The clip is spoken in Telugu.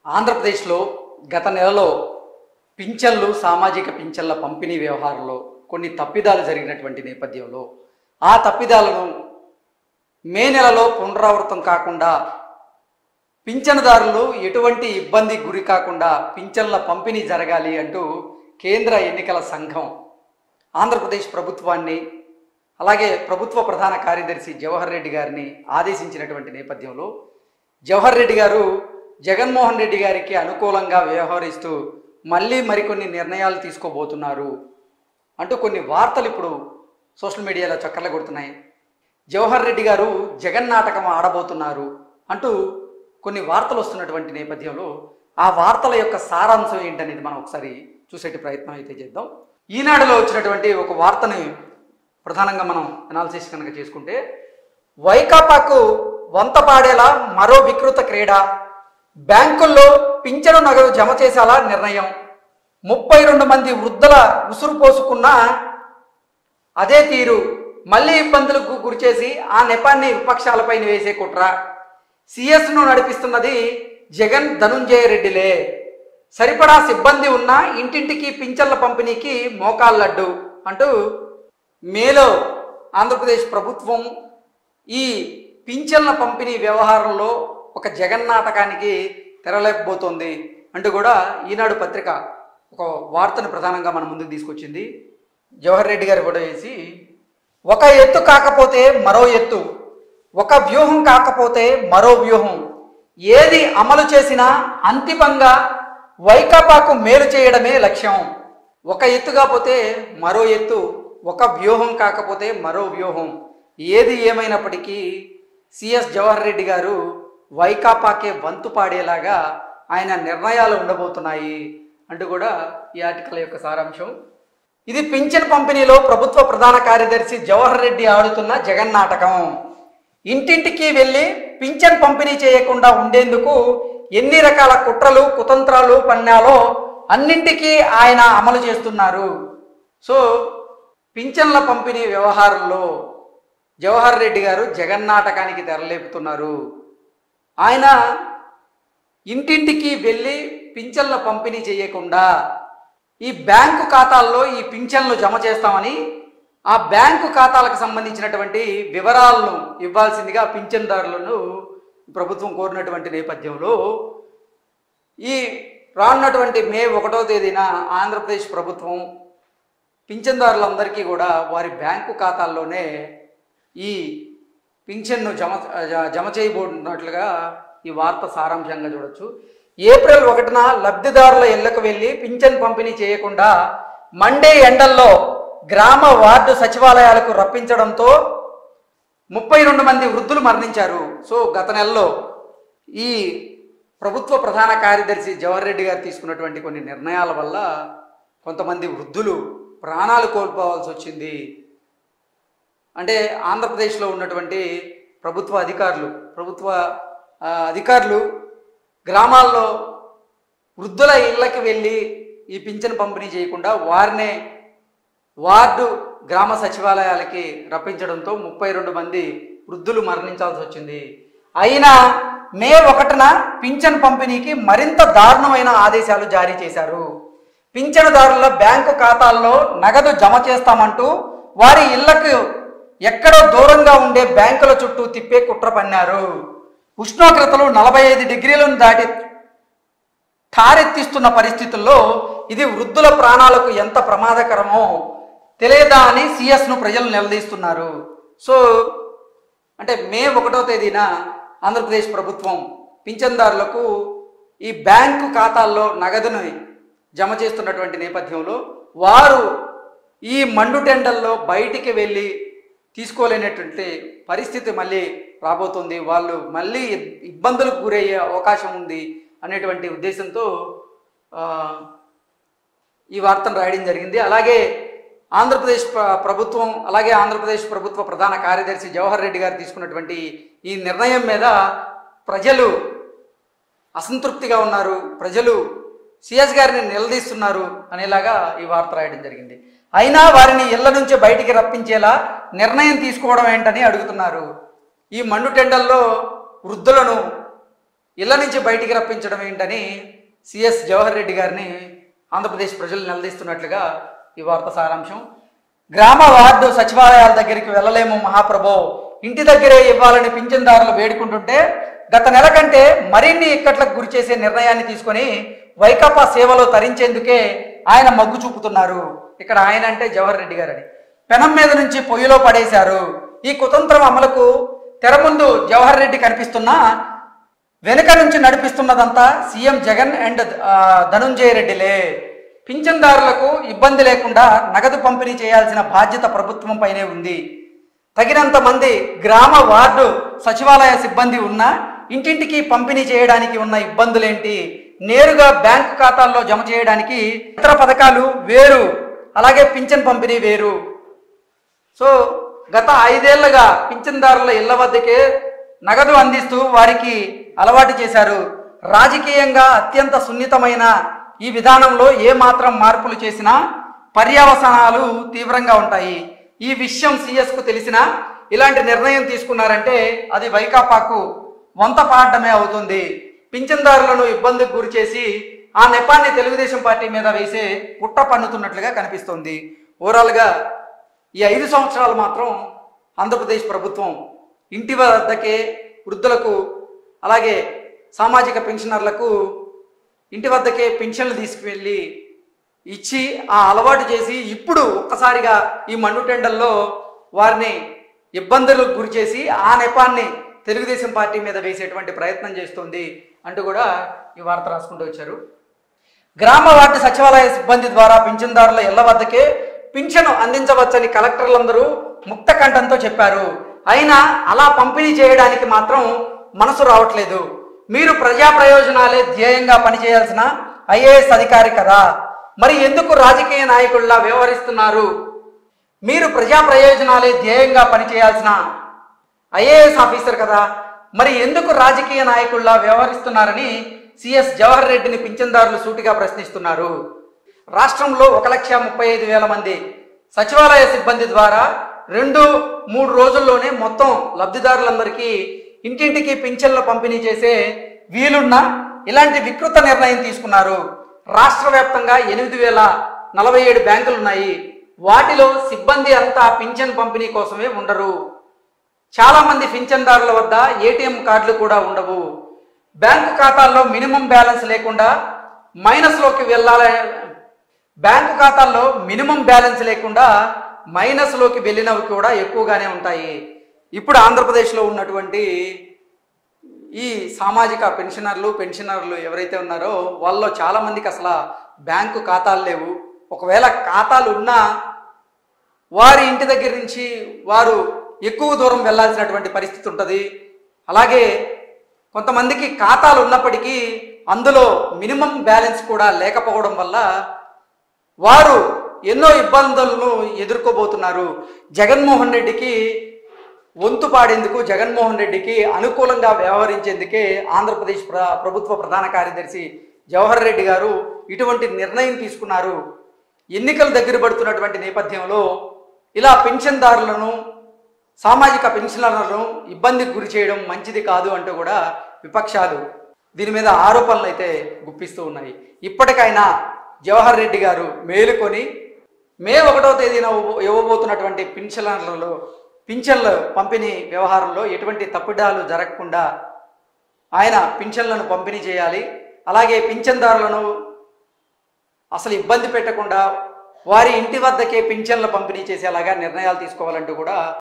ఆంధ్రప్రదేశ్లో గత నెలలో పింఛన్లు సామాజిక పింఛన్ల పంపిణీ వ్యవహారంలో కొన్ని తప్పిదాలు జరిగినటువంటి నేపథ్యంలో ఆ తప్పిదాలను మే నెలలో పునరావృతం కాకుండా పింఛనుదారులు ఎటువంటి ఇబ్బందికి గురి కాకుండా పింఛన్ల పంపిణీ జరగాలి అంటూ కేంద్ర ఎన్నికల సంఘం ఆంధ్రప్రదేశ్ ప్రభుత్వాన్ని అలాగే ప్రభుత్వ ప్రధాన కార్యదర్శి జవహర్ రెడ్డి గారిని ఆదేశించినటువంటి నేపథ్యంలో జవహర్ రెడ్డి గారు జగన్మోహన్ రెడ్డి గారికి అనుకూలంగా వ్యవహరిస్తూ మళ్ళీ మరికొన్ని నిర్ణయాలు తీసుకోబోతున్నారు అంటూ కొన్ని వార్తలు ఇప్పుడు సోషల్ మీడియాలో చక్కర్లు కొడుతున్నాయి. జవహర్ రెడ్డి గారు జగన్ నాటకం ఆడబోతున్నారు అంటూ కొన్ని వార్తలు వస్తున్నటువంటి నేపథ్యంలో ఆ వార్తల యొక్క సారాంశం ఏంటనేది మనం ఒకసారి చూసేటి ప్రయత్నం అయితే చేద్దాం. ఈనాడులో వచ్చినటువంటి ఒక వార్తని ప్రధానంగా మనం అనాలిసిస్ కనుక చేసుకుంటే, వైకాపాకు వంత పాడేలా మరో వికృత క్రీడ, బ్యాంకుల్లో పింఛను నగదు జమ చేసేలా నిర్ణయం, 32 మంది వృద్ధుల ఉసురు పోసుకున్న అదే తీరు, మళ్ళీ ఇబ్బందులకు గురిచేసి ఆ నెపాన్ని విపక్షాలపైన వేసే కుట్ర, సిఎస్ను నడిపిస్తున్నది జగన్ ధనుంజయ రెడ్డిలే, సరిపడా సిబ్బంది ఉన్న ఇంటింటికి పింఛన్ల పంపిణీకి మోకాళ్ళడ్డు అంటూ మేలో ఆంధ్రప్రదేశ్ ప్రభుత్వం ఈ పింఛన్ల పంపిణీ వ్యవహారంలో ఒక జగన్ నాటకానికి తెరలేకపోతుంది అంటూ కూడా ఈనాడు పత్రిక ఒక వార్తను ప్రధానంగా మన ముందుకు తీసుకొచ్చింది. జవహర్ రెడ్డి గారు కూడా వేసి, ఒక ఎత్తు కాకపోతే మరో ఎత్తు, ఒక వ్యూహం కాకపోతే మరో వ్యూహం, ఏది అమలు చేసినా అంతిమంగా వైకాపాకు మేలు చేయడమే లక్ష్యం. ఒక ఎత్తు కాకపోతే మరో ఎత్తు, ఒక వ్యూహం కాకపోతే మరో వ్యూహం, ఏది ఏమైనప్పటికీ సిఎస్ జవహర్ రెడ్డి గారు వైకాపాకే వంతు పాడేలాగా ఆయన నిర్ణయాలు ఉండబోతున్నాయి అంటూ కూడా ఈ ఆర్టికల్ యొక్క సారాంశం. ఇది పింఛన్ పంపిణీలో ప్రభుత్వ ప్రధాన కార్యదర్శి జవహర్ రెడ్డి ఆడుతున్న జగన్ నాటకం. ఇంటింటికి వెళ్ళి పింఛన్ పంపిణీ చేయకుండా ఉండేందుకు ఎన్ని రకాల కుట్రలు కుతంత్రాలు పన్నాలో అన్నింటికీ ఆయన అమలు చేస్తున్నారు. సో పింఛన్ల పంపిణీ వ్యవహారంలో జవహర్ రెడ్డి గారు జగన్ నాటకానికి తెరలేపుతున్నారు. ఆయన ఇంటింటికి వెళ్ళి పింఛన్ల పంపిణీ చేయకుండా ఈ బ్యాంకు ఖాతాల్లో ఈ పింఛన్లు జమ చేస్తామని ఆ బ్యాంకు ఖాతాలకు సంబంధించినటువంటి వివరాలను ఇవ్వాల్సిందిగా పింఛన్దారులను ప్రభుత్వం కోరినటువంటి నేపథ్యంలో ఈ రానున్నటువంటి మే 1వ తేదీన ఆంధ్రప్రదేశ్ ప్రభుత్వం పింఛన్దారులందరికీ కూడా వారి బ్యాంకు ఖాతాల్లోనే ఈ పింఛన్ను జమ చేయబోతున్నట్లుగా ఈ వార్త సారాంశంగా చూడొచ్చు. ఏప్రిల్ 1న లబ్ధిదారుల ఇళ్లకు వెళ్ళి పింఛన్ పంపిణీ చేయకుండా మండే ఎండల్లో గ్రామ వార్డు సచివాలయాలకు రప్పించడంతో 32 మంది వృద్ధులు మరణించారు. సో గత నెలలో ఈ ప్రభుత్వ ప్రధాన కార్యదర్శి జవహర్ రెడ్డి గారు తీసుకున్నటువంటి కొన్ని నిర్ణయాల వల్ల కొంతమంది వృద్ధులు ప్రాణాలు కోల్పోవాల్సి వచ్చింది. అంటే ఆంధ్రప్రదేశ్లో ఉన్నటువంటి ప్రభుత్వ అధికారులు గ్రామాల్లో వృద్ధుల ఇళ్ళకి వెళ్ళి ఈ పింఛన్ పంపిణీ చేయకుండా వారినే వార్డు గ్రామ సచివాలయాలకి రప్పించడంతో 32 మంది వృద్ధులు మరణించాల్సి వచ్చింది. అయినా మే 1న పింఛన్ పంపిణీకి మరింత దారుణమైన ఆదేశాలు జారీ చేశారు. పింఛనుదారుల బ్యాంకు ఖాతాల్లో నగదు జమ చేస్తామంటూ వారి ఇళ్లకు ఎక్కడో దూరంగా ఉండే బ్యాంకుల చుట్టూ తిప్పే కుట్ర పన్నారు. ఉష్ణోగ్రతలు 45 డిగ్రీలను దాటి ఠారెత్తిస్తున్న పరిస్థితుల్లో ఇది వృద్ధుల ప్రాణాలకు ఎంత ప్రమాదకరమో తెలియదా అని సిఎస్ను ప్రజలు నిలదీస్తున్నారు. సో అంటే మే 1వ తేదీన ఆంధ్రప్రదేశ్ ప్రభుత్వం పింఛన్దారులకు ఈ బ్యాంకు ఖాతాల్లో నగదును జమ చేస్తున్నటువంటి నేపథ్యంలో వారు ఈ మండుటెండల్లో బయటికి వెళ్ళి తీసుకోలేనటువంటి పరిస్థితి మళ్ళీ రాబోతుంది, వాళ్ళు మళ్ళీ ఇబ్బందులకు గురయ్యే అవకాశం ఉంది అనేటువంటి ఉద్దేశంతో ఈ వార్తను రాయడం జరిగింది. అలాగే ఆంధ్రప్రదేశ్ ప్రభుత్వం అలాగే ఆంధ్రప్రదేశ్ ప్రభుత్వ ప్రధాన కార్యదర్శి జవహర్ రెడ్డి గారు తీసుకున్నటువంటి ఈ నిర్ణయం మీద ప్రజలు అసంతృప్తిగా ఉన్నారు, ప్రజలు సిఎస్ గారిని నిలదీస్తున్నారు అనేలాగా ఈ వార్త రాయడం జరిగింది. అయినా వారిని ఇళ్ల నుంచి బయటికి రప్పించేలా నిర్ణయం తీసుకోవడం ఏంటని అడుగుతున్నారు. ఈ మండుటెండల్లో వృద్ధులను ఇళ్ల నుంచి బయటికి రప్పించడం ఏంటని సిఎస్ జవహర్ రెడ్డి గారిని ఆంధ్రప్రదేశ్ ప్రజలు నిలదీస్తున్నట్లుగా ఈ వార్త సారాంశం. గ్రామ వార్డు సచివాలయాల దగ్గరికి వెళ్ళలేము మహాప్రభో, ఇంటి దగ్గరే ఇవ్వాలని పింఛన్దారులు వేడుకుంటుంటే గత నెల కంటే మరిన్ని ఇక్కట్లకు గురి చేసే నిర్ణయాన్ని తీసుకొని వైకాపా సేవలో తరించేందుకే ఆయన మగ్గు చూపుతున్నారు. ఇక్కడ ఆయన అంటే జవహర్ రెడ్డి గారని. పెనం మీద నుంచి పొయ్యిలో పడేశారు. ఈ కుతంత్రం అమలుకు తెర ముందు జవహర్ రెడ్డి కనిపిస్తున్నా వెనుక నుంచి నడిపిస్తున్నదంతా సీఎం జగన్ అండ్ ధనుంజయ రెడ్డిలే. పింఛన్దారులకు ఇబ్బంది లేకుండా నగదు పంపిణీ చేయాల్సిన బాధ్యత ప్రభుత్వం పైనే ఉంది. తగినంత మంది గ్రామ వార్డు సచివాలయ సిబ్బంది ఉన్నా ఇంటింటికి పంపిణీ చేయడానికి ఉన్న ఇబ్బందులేంటి? నేరుగా బ్యాంకు ఖాతాల్లో జమ చేయడానికి ఇతర పథకాలు వేరు, అలాగే పింఛన్ పంపిణీ వేరు. సో గత 5 ఏళ్లుగా పింఛన్దారుల ఇళ్ల వద్దకే నగదు అందిస్తూ వారికి అలవాటు చేశారు. రాజకీయంగా అత్యంత సున్నితమైన ఈ విధానంలో ఏ మాత్రం మార్పులు చేసినా పర్యవసానాలు తీవ్రంగా ఉంటాయి. ఈ విషయం సిఎస్కు తెలిసినా ఇలాంటి నిర్ణయం తీసుకున్నారంటే అది వైకాపాకు వంత పాడడమే అవుతుంది. పింఛన్దారులను ఇబ్బందికి గురి చేసి ఆ నెపాన్ని తెలుగుదేశం పార్టీ మీద వేసే కుట్ర పన్నుతున్నట్లుగా కనిపిస్తోంది. ఓవరాల్గా ఈ 5 సంవత్సరాలు మాత్రం ఆంధ్రప్రదేశ్ ప్రభుత్వం ఇంటి వద్దకే వృద్ధులకు అలాగే సామాజిక పెన్షనర్లకు ఇంటి వద్దకే పెన్షన్లు తీసుకువెళ్ళి ఇచ్చి ఆ అలవాటు చేసి ఇప్పుడు ఒక్కసారిగా ఈ మండుటెండల్లో వారిని ఇబ్బందులకు గురి చేసి ఆ నెపాన్ని తెలుగుదేశం పార్టీ మీద వేసేటువంటి ప్రయత్నం చేస్తుంది అంటూ కూడా ఈ వార్త రాసుకుంటూ వచ్చారు. గ్రామ వార్డు సచివాలయ సిబ్బంది ద్వారా పింఛన్దారుల ఇళ్ల వద్దకే పింఛను అందించవచ్చని కలెక్టర్లందరూ ముక్త కంఠంతో చెప్పారు. అయినా అలా పంపిణీ చేయడానికి మాత్రం మనసు రావట్లేదు. మీరు ప్రజా ప్రయోజనాలే ధ్యేయంగా పనిచేయాల్సిన ఐఏఎస్ అధికారి కదా, మరి ఎందుకు రాజకీయ నాయకుల్లా వ్యవహరిస్తున్నారు? మీరు ప్రజా ప్రయోజనాలే ధ్యేయంగా పనిచేయాల్సిన ఐఏఎస్ ఆఫీసర్ కదా, మరి ఎందుకు రాజకీయ నాయకుల్లా వ్యవహరిస్తున్నారని సిఎస్ జవహర్ రెడ్డిని పింఛన్దారులు సూటిగా ప్రశ్నిస్తున్నారు. రాష్ట్రంలో 1,35,000 మంది సచివాలయ సిబ్బంది ద్వారా 2-3 రోజుల్లోనే మొత్తం లబ్ధిదారులందరికీ ఇంటింటికి పింఛన్ల పంపిణీ చేసే వీలున్న ఇలాంటి వికృత నిర్ణయం తీసుకున్నారు. రాష్ట్ర వ్యాప్తంగా 8,047 బ్యాంకులు ఉన్నాయి. వాటిలో సిబ్బంది అంతా పింఛన్ పంపిణీ కోసమే ఉండరు. చాలా మంది పింఛన్దారుల వద్ద ఏటీఎం కార్డులు కూడా ఉండవు. బ్యాంకు ఖాతాల్లో మినిమం బ్యాలెన్స్ లేకుండా మైనస్లోకి మైనస్లోకి వెళ్ళినవి కూడా ఎక్కువగానే ఉంటాయి. ఇప్పుడు ఆంధ్రప్రదేశ్లో ఉన్నటువంటి ఈ సామాజిక పెన్షనర్లు ఎవరైతే ఉన్నారో వాళ్ళలో చాలామందికి అసలు బ్యాంకు ఖాతాలు లేవు. ఒకవేళ ఖాతాలు ఉన్నా వారి ఇంటి దగ్గర నుంచి వారు ఎక్కువ దూరం వెళ్ళాల్సినటువంటి పరిస్థితి ఉంటుంది. అలాగే కొంతమందికి ఖాతాలు ఉన్నప్పటికీ అందులో మినిమం బ్యాలెన్స్ కూడా లేకపోవడం వల్ల వారు ఎన్నో ఇబ్బందులను ఎదుర్కోబోతున్నారు. జగన్మోహన్ రెడ్డికి వంతు పాడేందుకు, జగన్మోహన్ రెడ్డికి అనుకూలంగా వ్యవహరించేందుకే ఆంధ్రప్రదేశ్ ప్రభుత్వ ప్రధాన కార్యదర్శి జవహర్ రెడ్డి గారు ఇటువంటి నిర్ణయం తీసుకున్నారు. ఎన్నికలు దగ్గర పడుతున్నటువంటి నేపథ్యంలో ఇలా పెన్షన్దారులను, సామాజిక పెన్షనర్లను ఇబ్బందికి గురి చేయడం మంచిది కాదు అంటూ కూడా విపక్షాలు దీని మీద ఆరోపణలు అయితే గుప్పిస్తూ ఉన్నాయి. ఇప్పటికైనా జవహర్ రెడ్డి గారు మేలుకొని మే 1వ తేదీన ఇవ్వబోతున్నటువంటి పింఛన్ల పంపిణీ వ్యవహారంలో ఎటువంటి తప్పిదాలు జరగకుండా ఆయన పింఛన్లను పంపిణీ చేయాలి. అలాగే పింఛన్దారులను అసలు ఇబ్బంది పెట్టకుండా వారి ఇంటి వద్దకే పింఛన్ల పంపిణీ చేసేలాగా నిర్ణయాలు తీసుకోవాలంటూ కూడా